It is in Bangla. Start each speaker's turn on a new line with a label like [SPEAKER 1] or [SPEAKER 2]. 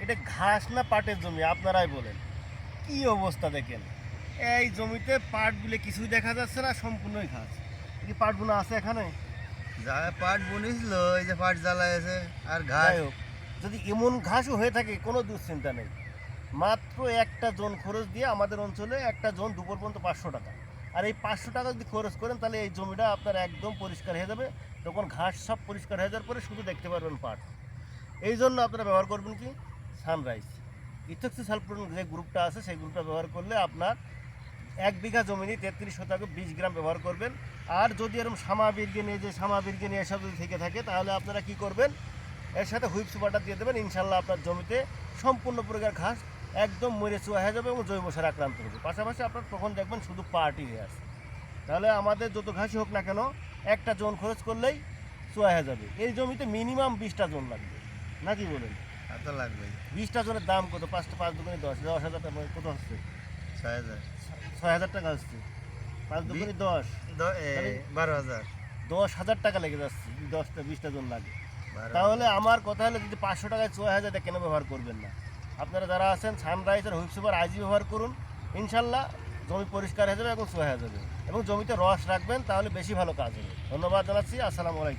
[SPEAKER 1] এটা ঘাস না পাটের জমি আপনারাই বলেন। কি অবস্থা দেখেন, এই জমিতে পাট বলে কিছুই দেখা যাচ্ছে না, সম্পূর্ণই ঘাস। কি পাট বোনা আছে এখানে?
[SPEAKER 2] যা পাট বুনিছিল ওই যে পাট জ্বালাইছে আর ঘাস।
[SPEAKER 1] যাই হোক, যদি এমন ঘাসও হয়ে থাকে কোনো দুশ্চিন্তা নেই। মাত্র একটা জন খরচ দিয়ে আমাদের অঞ্চলে একটা জন দুপুর পর্যন্ত 500 টাকা। আর এই 500 টাকা যদি খরচ করেন তাহলে এই জমিটা আপনার একদম পরিষ্কার হয়ে যাবে। তখন ঘাস সব পরিষ্কার হয়ে যাওয়ার পরে শুধু দেখতে পারবেন পাট। এই জন্য আপনারা ব্যবহার করবেন কি সানরাইজ ইথক্সি সালফ্রন যে গ্রুপটা আছে সেই গ্রুপটা ব্যবহার করলে আপনার 1 বিঘা জমি 33 শতাংশ 20 গ্রাম ব্যবহার করবেন। আর যদি এরকম সামাবির্গে নিয়ে এসব যদি থেকে থাকে তাহলে আপনারা কি করবেন, এর সাথে হুইপ সুপারটা দিয়ে দেবেন। ইনশাল্লাহ আপনার জমিতে সম্পূর্ণ প্রকার ঘাস একদম মরে চুয়া হয়ে যাবে এবং জৈব সার আক্রান্ত হবে। পাশাপাশি আপনার তখন দেখবেন শুধু পার্টই হয়ে আছে। তাহলে আমাদের যত ঘাসই হোক না কেন একটা জোন খরচ করলেই চুয়া হয়ে যাবে। এই জমিতে মিনিমাম 20টা জোন লাগবে, নাকি বলেন?
[SPEAKER 2] এত লাগবে
[SPEAKER 1] 20টা জোনের দাম কত? 5 দুগুণে 10,000 টাকা কত হচ্ছে?
[SPEAKER 2] 6,000
[SPEAKER 1] 6,000 টাকা হচ্ছে। 5 দুগুণে 10,
[SPEAKER 2] 12,000
[SPEAKER 1] 10,000 টাকা লেগে যাচ্ছে। 20টা জোন লাগে।
[SPEAKER 2] 12,000
[SPEAKER 1] তাহলে আমার কথা হলো যদি 500 টাকায় 6,000 কেন ব্যবহার করবেন না? আপনারা যারা আছেন সানরাইজ আর হুইপ সুপার আইজি ব্যবহার করুন। ইনশাল্লাহ জমি পরিষ্কার হয়ে যাবে এবং 6,000 এবং জমিতে রস রাখবেন, তাহলে বেশি ভালো কাজ হবে। ধন্যবাদ জানাচ্ছি। আসসালামু আলাইকুম।